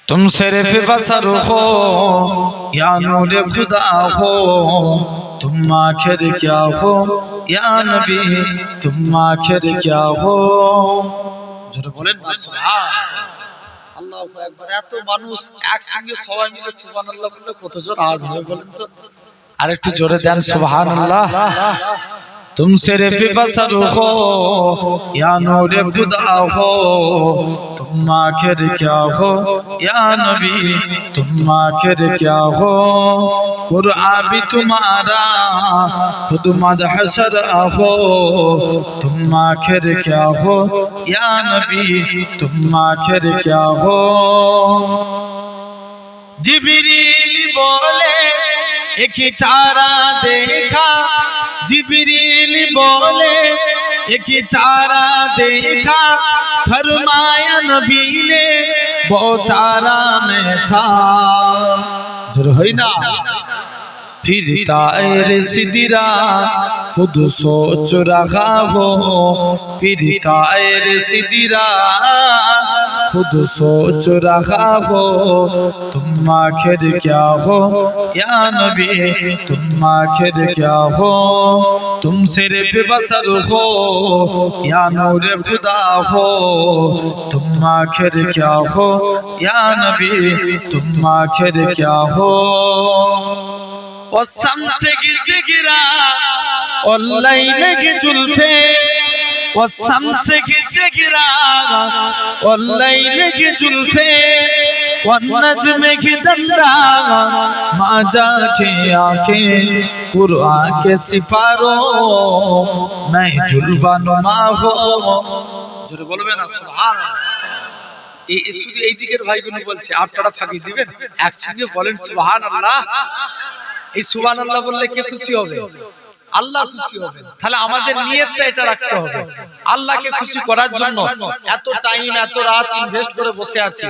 तुम सिर्फ बसर हो या नूर खुदा हो, तुम आखिर क्या हो या नबी, तुम आखिर क्या हो। জোরে বলেন না সুবহান আল্লাহু আকবার। এত মানুষ একসঙ্গে সবাই মিলে সুবহানাল্লাহ বললে কত জোর আওয়াজ হবে বলেন তো, আর একটু জোরে দেন সুবহানাল্লাহ। तुम सिर्फ बसर हो या नूर खुदा हो, तुम आखिर क्या हो या नबी, तुम आखिर क्या हो। कुरान भी तुम्हारा खुद मदहशर हो, तुम आखिर क्या हो या नबी, तुम आखिर क्या हो। जिब्रील बोले एक तारा देखा, जिब्रील बोले एक तारा देखा, फरमाया नबी ने वो तारा में था। जरूर है ना। फिर तायर सिदरा खुद सोच रहा हो, फिर तायर सिदरा खुद सोच रहा हो, तुम आखिर क्या हो या नबी, तुम आखिर क्या हो। तुम सिर्फ बसर हो या नूर खुदा हो, तुम आखिर क्या हो या नबी, तुम आखिर क्या हो। और शम्स की जिगरा और लैल की जुल्फे, और शम्स की जिगरा और लैल की जुल्फे, और नज्म की दंदा माजा की आंखें, कुरान के सिपारों मैं जुल्वा नुमा हो। জোরে বলবেন না সুবহানাল্লাহ। এই শুধু এই দিকের ভাইগুলো বলছে, আপনারা ফাঁকি দিবেন, একসঙ্গে বলেন সুবহানাল্লাহ। এই সুবহানাল্লাহ বললে কে খুশি হবে? আল্লাহ খুশি হবে। তাহলে আমাদের নিয়তটা এটা রাখতে হবে, আল্লাহকে খুশি করার জন্য এত টাইম এত রাত ইনভেস্ট করে বসে আছি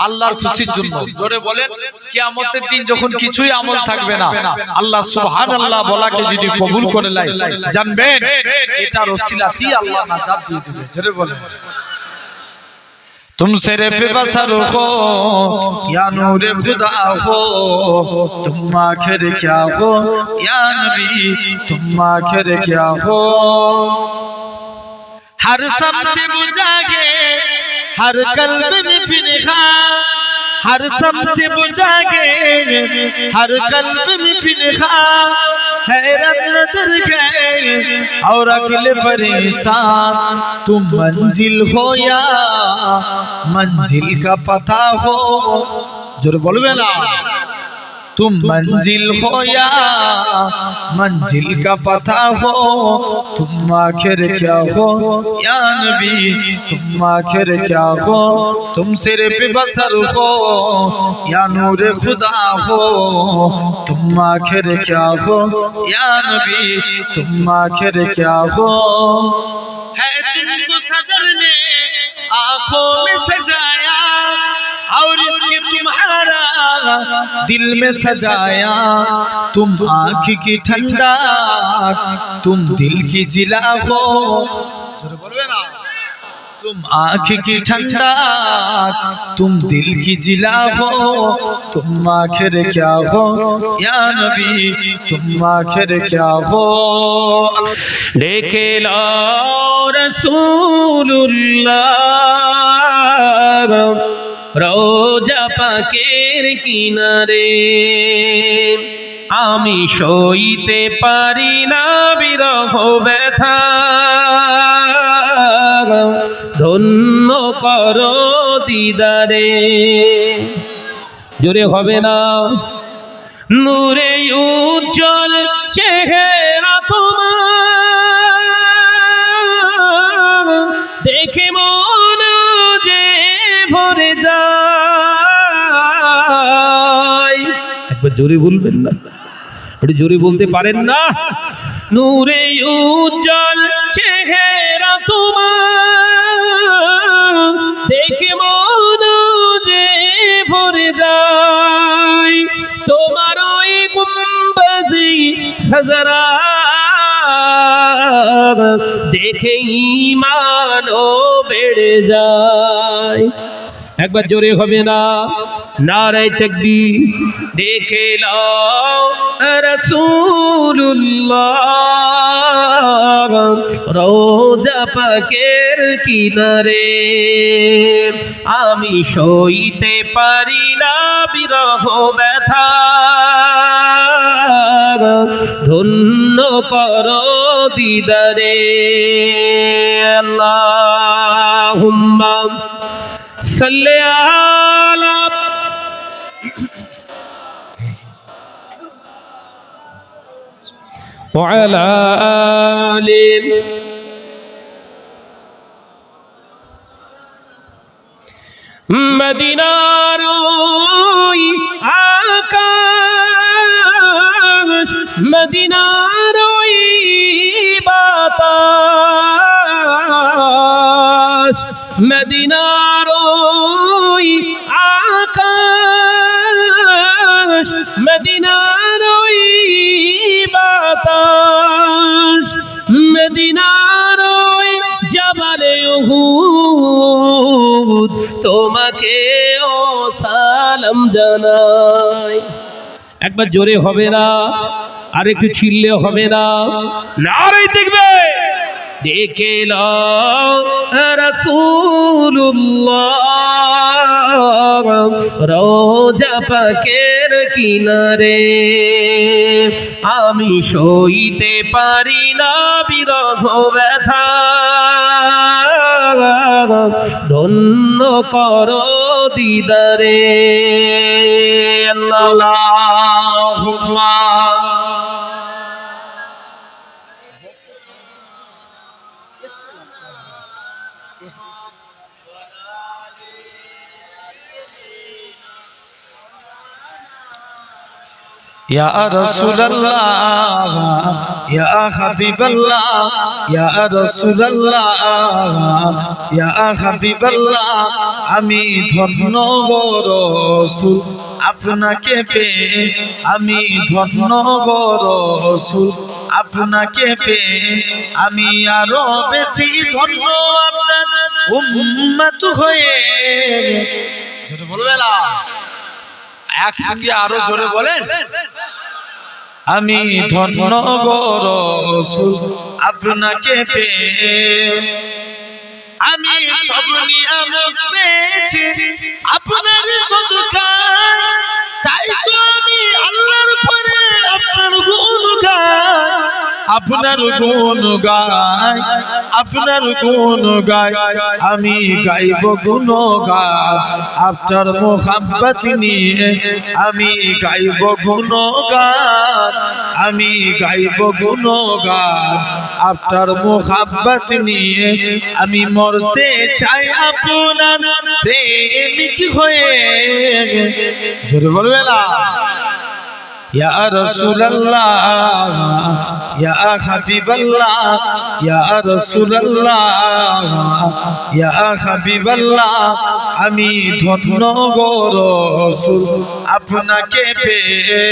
আল্লাহর খুশির জন্য। জোরে বলেন, কিয়ামতের দিন যখন কিছুই আমল থাকবে না, আল্লাহ সুবহানাল্লাহ বলাকে যদি কবুল করে লাই, জানবেন এটার ওসিলাতেই আল্লাহ নাজাত দিয়ে দিবে। জোরে বলেন। तुम सिर्फ बसर हो या नूर खुदा हो, तुम आखिर क्या हो या नबी, तुम आखिर क्या हो। हर समत बुझागे हर कल्ब में फिनखा, हर समत बुझागे हर कल्ब में फिनखा, हैरत नजर गए और अगल परेशान, तुम मंजिल हो या मंजिल का पता हो। जोर बोलबे ना। तुम मंजिल हो या मंजिल का पता हो, तुम आखिर क्या हो या नबी, तुम आखिर क्या हो। तुम सिर्फ बसर हो या नूर खुदा हो, तुम आखिर क्या हो या नबी, तुम आखिर क्या हो। है तुमको सजर ने आंखों में सजाया और इसके तुम्हारा दिल में सजाया, तुम आँख की ठंडा तुम दिल की जिला हो। तुम आँख की ठंडा तुम दिल की जिला हो, तुम आखिर क्या हो या नबी, तुम आखिर क्या हो। डेके लो रसूलुल्लाह রোজা পাকের কিনারে, আমি সইতে পারি না বিরহ ব্যথা, ধন্য করো দিদারে। জোরে হবে না। নূরে উজ্জ্বল চেহারা তোমার, দেখে মন যে ভরে যায়। একবার জোরে বলবেন না, একটু জোরে বলতে পারেন না। নূরে উজ্জ্বল চেহারা তোমার, দেখে মন যে ভরে যায়। তোমার ওই গুম্বাজি হাজারা দেখে ঈমানও বেড়ে যায়। একবার জোরে হবে না? নারে তাকবীর। দেখে নাও রাসূলুল্লাহ রওজা পাকের কিনারে, আমি সইতে পারি না বিরহ ব্যথা, ধন্য করো দিদারে। আল্লাহুম্মা সাল্লি আলা ওয়া আলা আলি মদিনার ওই আকাশ, মদিনার ওই বাতাস, মদিনার ওই আকাশ, মদিনার ওই বাতাস, মদিনার ওই জাবালে উহুদ, তোমাকে ও সালাম জানাই। একবার জোরে হবে না? আর একটু ছিললে হবে না? নারে দেখবে। দেখে নাও রাসূলুল্লাহ রওজা পাকের কিনারে, আমি সইতে পারি না বিরহ ব্যথা, ধন্য করো দিদারে। আল্লাহুম্মা ইয়া রাসূলুল্লাহ ইয়া হাবিবাল্লাহ ইয়া রাসূলুল্লাহ ইয়া হাবিবাল্লাহ, আমি ধন্য গো রাসূল আপনাকে পেয়ে, আমি ধন্য গো রাসূল আপনাকে পেয়ে, আমি আরো বেশি ধন্য আপনার উম্মত হয়ে। জোরে বলবে না? একসাথে আরো জোরে বলেন। আমি ধন্য গো রাসূল আপনাকে পেয়ে, আমি সব নিয়ামত পেয়েছি আপনার সদকায়, তাই তো আমি আল্লাহর পরে আপনার গুণ গাই, আপনার গুণ গাই, আপনার গুণ গাই, আমি গাইব গুণ গান আপনার মোহাব্বত নিয়ে, আমি গাইব গুণ গান, আমি গাইব গুণ গান আপনার মোহাব্বত নিয়ে, আমি মরতে চাই আপনার প্রেমিক হয়ে। জোরে বলবে না? ইয়া রাসূলুল্লাহ ইয়া হাবিবাল্লাহ ইয়া রাসূলুল্লাহ ইয়া হাবিবাল্লাহ, আমি ধন্য গো রাসূল আপনাকে পেয়ে।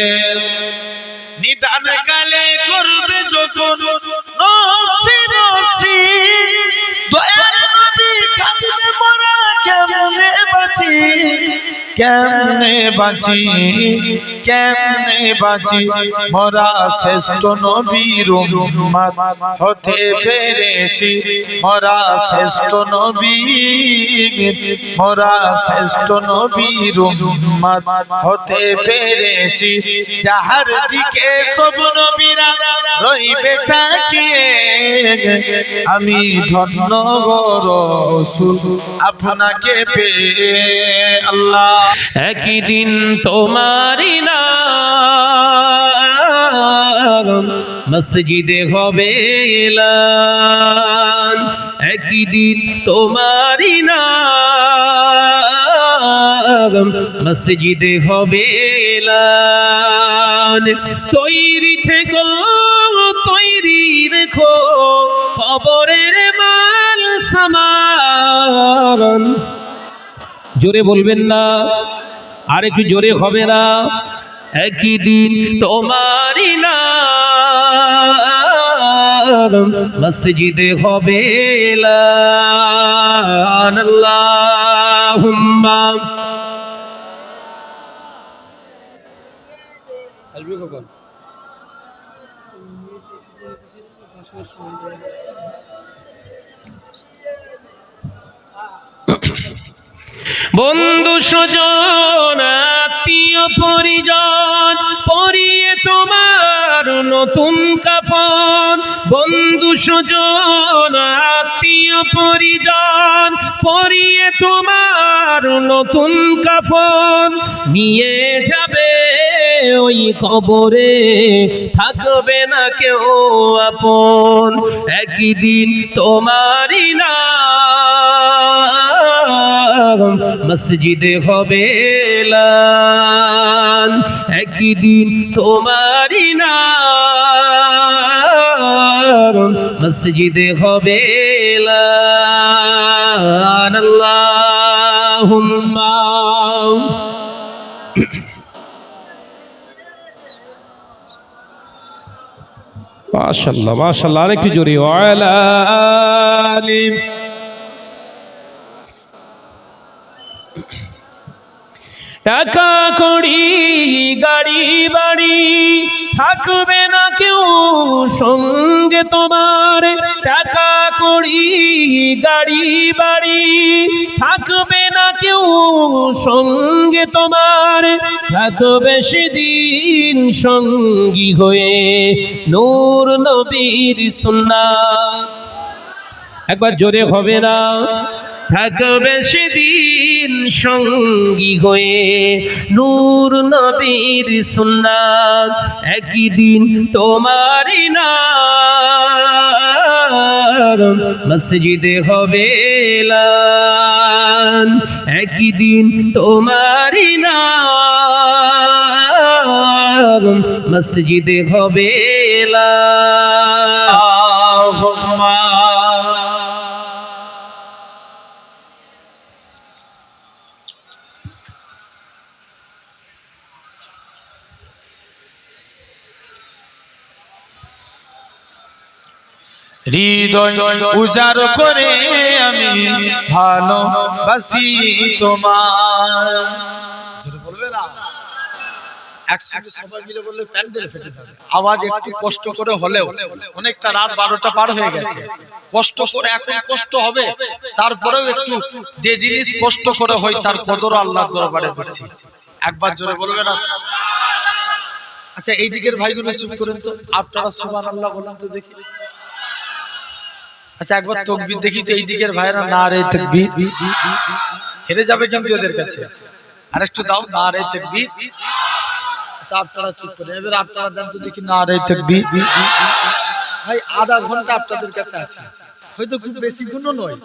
নিদান কালে করবে যখন নফসি নফসি, দয়ার নবী কাঁদবে মোরা কেমনে বাঁচি, কেমনে বাঁচি, কেমনে বাঁচি, মোরা শ্রেষ্ঠ নবীর উম্মত হতে পেরেছি, মোরা শ্রেষ্ঠ নবী, মোরা শ্রেষ্ঠ নবীর উম্মত হতে পেরেছি, যাহার দিকে সব নবীরা রইবে তাকিয়ে, আমি ধন্য গো রাসূল আপনাকে পেয়ে। আল্লাহ একদিন তোমারি নাম মসজিদে হবে এলান, একদিন তোমারি নাম মসজিদে হবে এলান, তৈরি থেকো তৈরি রেখো কবরের মাল সামান। জোরে বলবেন না? আর একটু জোরে হবে না? একদিন তোমারি নাম মসজিদে হবে এলান। আল্লাহ আল্লাহুম্মা আসবে কখন? বন্ধু স্বজন আত্মীয় পরিজন পরিয়ে তোমার নতুন কাফন, বন্ধু স্বজন আত্মীয় পরিজন পরিয়ে তোমার নতুন কাফন, নিয়ে যাবে ওই কবরে থাকবে না কেউ আপন, একদিন তোমারই নাম মসজিদে হবে এলান, একদিন তোমারই নাম মসজিদে হবে এলান। আল্লাহুম্মা মাশাআল্লাহ মাশাআল্লাহ, আরেকটু জোরে ওয়ালা আলি। টাকা কড়ি গাড়ি বাড়ি থাকবে না কেউ সঙ্গে তোমার, টাকা কড়ি গাড়ি বাড়ি থাকবে না কেউ সঙ্গে তোমার, থাকবে সেদিন সঙ্গী হয়ে নূর নবীর সুন্নাত। একবার জোরে হবে না? থাকবে সেদিন সঙ্গী হয়ে নূর নবীর সুন্নাত, একদিন তোমারই নাম মসজিদে হবে এলান, একদিন তোমারই নাম মসজিদে হবে এলান। হৃদয় উজাড় করে আমি ভালোবাসি তোমার। বলবে না একসাথে সবাই মিলে বললে প্যান্ডেল ফেটে যাবে। আওয়াজ একটু কষ্ট করে হলেও, অনেকটা রাত 12টা পার হয়ে গেছে, কষ্ট করে এখন কষ্ট হবে, তারপরেও একটু যে জিনিস কষ্ট করে হয় তার কদর আল্লাহর দরবারে বেশি। একবার জোরে বলবে না? আচ্ছা এই দিকের ভাইগুলো চুপ করেন তো, আপনারা সুবহানাল্লাহ বলেন তো দেখি। আচ্ছা একবার তাকবীর দেখি তো, এই দিকের ভাইরা নারে তাকবীর। হেরে যাবে কিন্তু এদের কাছে, আরেকটু দাও নারে তাকবীর। আচ্ছা আপনারা চুপ করেন, এবার আপনারা দেন তো দেখি নারে তাকবীর। ভাই আধা ঘন্টা আপনাদের কাছে আছে, হয়তো খুব বেশি গুণ নয়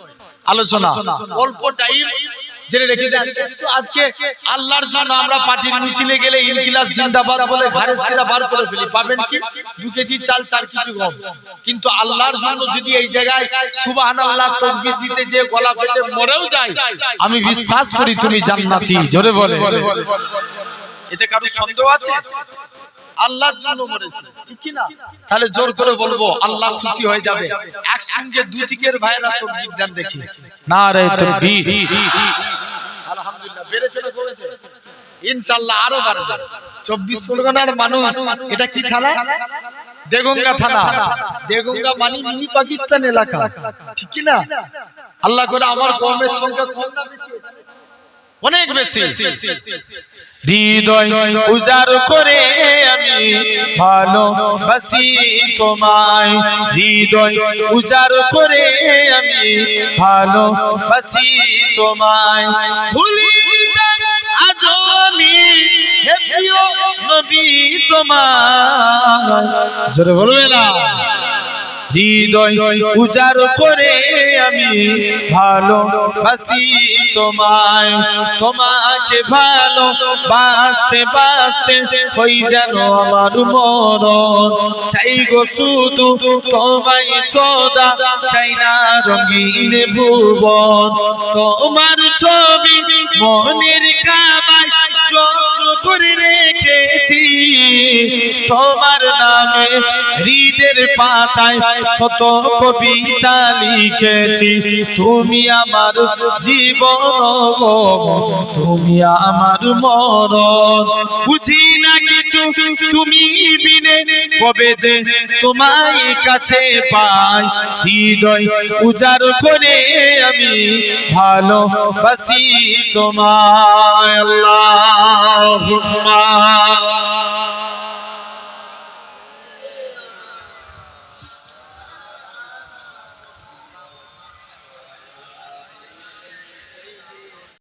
আলোচনা, অল্প টাইম জেনে রেখে দেন একটু। আজকে আল্লাহর জন্য আমরা পার্টির মিছিলে গেলে ইনকিলাব জিন্দাবাদ বলে ঘাড়ের শিরা বার করে ফেলি, পাবেন কি 2 কেজি চাল 4 কেজি গম, কিন্তু আল্লাহর জন্য যদি এই জায়গায় সুবহানাল্লাহ তাকবীর দিতে যে গলা ফেটে মরেও যায়, আমি বিশ্বাস করি তুমি জান্নাতি। জোরে বলে, এতে কারো সন্দেহ আছে? আল্লাহর জন্য মরেছে, ঠিক কি না? তাহলে জোর করে বলবো আল্লাহ খুশি হয়ে যাবে। একসঙ্গে দুই দিকের ভাইরা তাকবীর দেন দেখি, নারে তাকবীর। আলহামদুলিল্লাহ বেড়েছে না কমেছে? ইনশাআল্লাহ আরো বাড়বে। 24 পরগনার মানুষ, এটা কি থানা? দেগঙ্গা থানা। দেগঙ্গা মানে মিনি পাকিস্তান এলাকা, ঠিক কি না? আল্লাহ করে আমার কওমের সংখ্যা কম না বেশি? অনেক বেশি। হৃদয় উজাড় করে আমি ভালোবাসি তোমায়, হৃদয় উজাড় করে আমি ভালোবাসি তোমায়, ভুলিতে আজও আমি হে প্রিয় নবী তোমায়। জোরে বলবে না? হৃদয় উজাড় করে আমি ভালোবাসি তোমায়, তোমাকে ভালোবাসতে বাসতে হই যেন আমার মরণ, চাই গো শুধু তোমায় সদা, চাই না রঙিন ভুবন, তোমার ছবি মনের কাবায় যত্ন করে রেখেছি, তোমার নামে হৃদের পাতায় শত কবিতা লিখেছি তুমি আমার জীবন গো তুমি আমার মরণ বুঝি না কিছু তুমি বিনে কবে যে তোমায় কাছে পাই হৃদয় উজাড় করে আমি ভালোবাসি তোমায় আল্লাহুম্মা